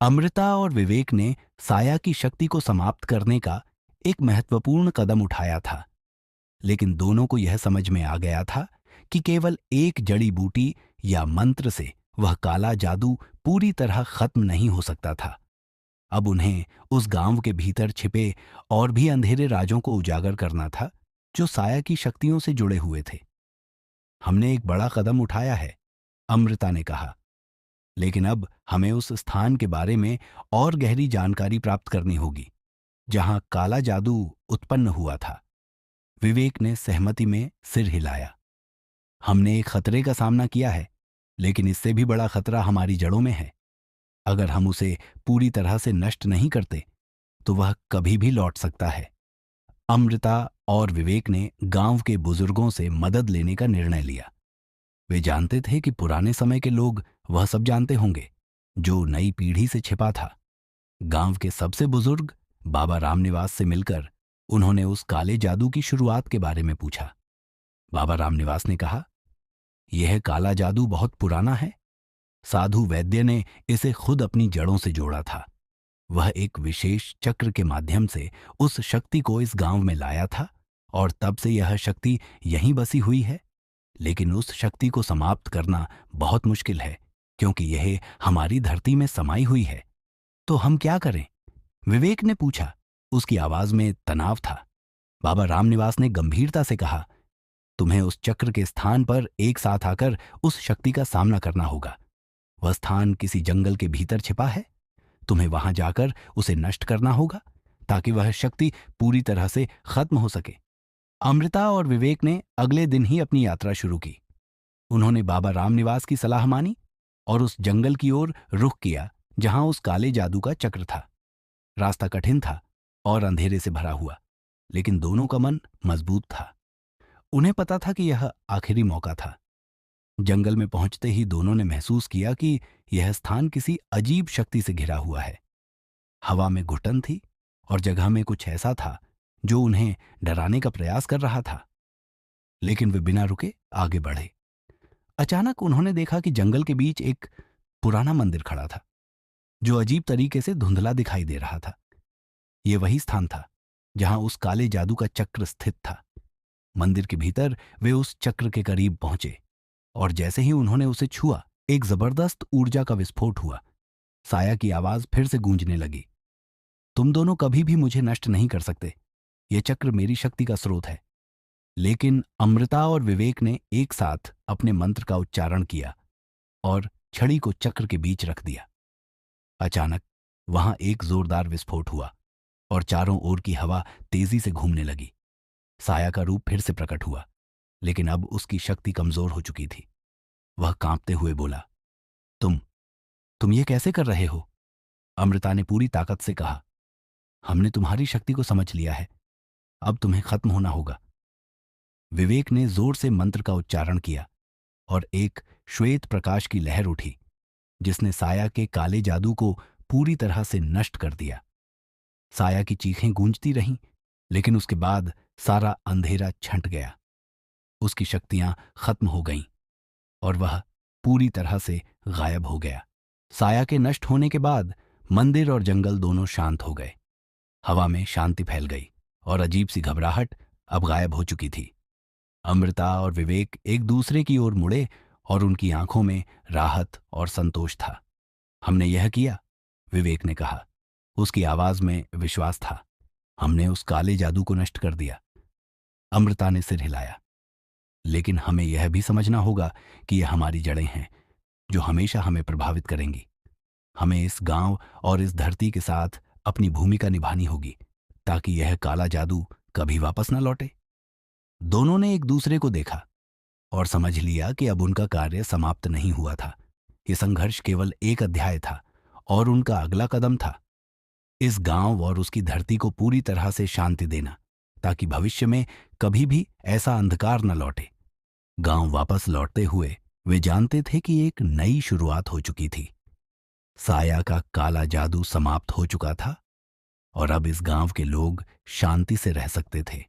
अमृता और विवेक ने साया की शक्ति को समाप्त करने का एक महत्वपूर्ण कदम उठाया था, लेकिन दोनों को यह समझ में आ गया था कि केवल एक जड़ी बूटी या मंत्र से वह काला जादू पूरी तरह खत्म नहीं हो सकता था। अब उन्हें उस गांव के भीतर छिपे और भी अंधेरे राजों को उजागर करना था, जो साया की शक्तियों से जुड़े हुए थे। हमने एक बड़ा कदम उठाया है, अमृता ने कहा, लेकिन अब हमें उस स्थान के बारे में और गहरी जानकारी प्राप्त करनी होगी जहां काला जादू उत्पन्न हुआ था। विवेक ने सहमति में सिर हिलाया। हमने एक खतरे का सामना किया है, लेकिन इससे भी बड़ा खतरा हमारी जड़ों में है। अगर हम उसे पूरी तरह से नष्ट नहीं करते तो वह कभी भी लौट सकता है। अमृता और विवेक ने गांव के बुजुर्गों से मदद लेने का निर्णय लिया। वे जानते थे कि पुराने समय के लोग वह सब जानते होंगे जो नई पीढ़ी से छिपा था। गांव के सबसे बुजुर्ग बाबा रामनिवास से मिलकर उन्होंने उस काले जादू की शुरुआत के बारे में पूछा। बाबा रामनिवास ने कहा, यह काला जादू बहुत पुराना है। साधु वैद्य ने इसे खुद अपनी जड़ों से जोड़ा था। वह एक विशेष चक्र के माध्यम से उस शक्ति को इस गांव में लाया था और तब से यह शक्ति यहीं बसी हुई है। लेकिन उस शक्ति को समाप्त करना बहुत मुश्किल है, क्योंकि यह हमारी धरती में समाई हुई है। तो हम क्या करें? विवेक ने पूछा। उसकी आवाज में तनाव था। बाबा रामनिवास ने गंभीरता से कहा, तुम्हें उस चक्र के स्थान पर एक साथ आकर उस शक्ति का सामना करना होगा। वह स्थान किसी जंगल के भीतर छिपा है। तुम्हें वहां जाकर उसे नष्ट करना होगा ताकि वह शक्ति पूरी तरह से खत्म हो सके। अमृता और विवेक ने अगले दिन ही अपनी यात्रा शुरू की। उन्होंने बाबा रामनिवास की सलाह मानी और उस जंगल की ओर रुख किया जहां उस काले जादू का चक्र था। रास्ता कठिन था और अंधेरे से भरा हुआ, लेकिन दोनों का मन मजबूत था। उन्हें पता था कि यह आखिरी मौका था। जंगल में पहुंचते ही दोनों ने महसूस किया कि यह स्थान किसी अजीब शक्ति से घिरा हुआ है। हवा में घुटन थी और जगह में कुछ ऐसा था जो उन्हें डराने का प्रयास कर रहा था। लेकिन वे बिना रुके आगे बढ़े। अचानक उन्होंने देखा कि जंगल के बीच एक पुराना मंदिर खड़ा था, जो अजीब तरीके से धुंधला दिखाई दे रहा था। यह वही स्थान था जहां उस काले जादू का चक्र स्थित था। मंदिर के भीतर वे उस चक्र के करीब पहुंचे और जैसे ही उन्होंने उसे छुआ, एक जबरदस्त ऊर्जा का विस्फोट हुआ। साया की आवाज फिर से गूंजने लगी, तुम दोनों कभी भी मुझे नष्ट नहीं कर सकते। यह चक्र मेरी शक्ति का स्रोत है। लेकिन अमृता और विवेक ने एक साथ अपने मंत्र का उच्चारण किया और छड़ी को चक्र के बीच रख दिया। अचानक वहां एक जोरदार विस्फोट हुआ और चारों ओर की हवा तेजी से घूमने लगी। साया का रूप फिर से प्रकट हुआ, लेकिन अब उसकी शक्ति कमजोर हो चुकी थी। वह कांपते हुए बोला, तुम ये कैसे कर रहे हो? अमृता ने पूरी ताकत से कहा, हमने तुम्हारी शक्ति को समझ लिया है। अब तुम्हें खत्म होना होगा। विवेक ने जोर से मंत्र का उच्चारण किया और एक श्वेत प्रकाश की लहर उठी, जिसने साया के काले जादू को पूरी तरह से नष्ट कर दिया। साया की चीखें गूंजती रहीं, लेकिन उसके बाद सारा अंधेरा छंट गया। उसकी शक्तियां खत्म हो गईं और वह पूरी तरह से गायब हो गया। साया के नष्ट होने के बाद मंदिर और जंगल दोनों शांत हो गए। हवा में शांति फैल गई और अजीब सी घबराहट अब गायब हो चुकी थी। अमृता और विवेक एक दूसरे की ओर मुड़े और उनकी आंखों में राहत और संतोष था। हमने यह किया, विवेक ने कहा। उसकी आवाज में विश्वास था। हमने उस काले जादू को नष्ट कर दिया। अमृता ने सिर हिलाया। लेकिन हमें यह भी समझना होगा कि यह हमारी जड़ें हैं, जो हमेशा हमें प्रभावित करेंगी। हमें इस गांव और इस धरती के साथ अपनी भूमिका निभानी होगी, ताकि यह काला जादू कभी वापस न लौटे। दोनों ने एक दूसरे को देखा और समझ लिया कि अब उनका कार्य समाप्त नहीं हुआ था। यह संघर्ष केवल एक अध्याय था और उनका अगला कदम था इस गांव और उसकी धरती को पूरी तरह से शांति देना, ताकि भविष्य में कभी भी ऐसा अंधकार न लौटे। गांव वापस लौटते हुए वे जानते थे कि एक नई शुरुआत हो चुकी थी। साया का काला जादू समाप्त हो चुका था और अब इस गांव के लोग शांति से रह सकते थे।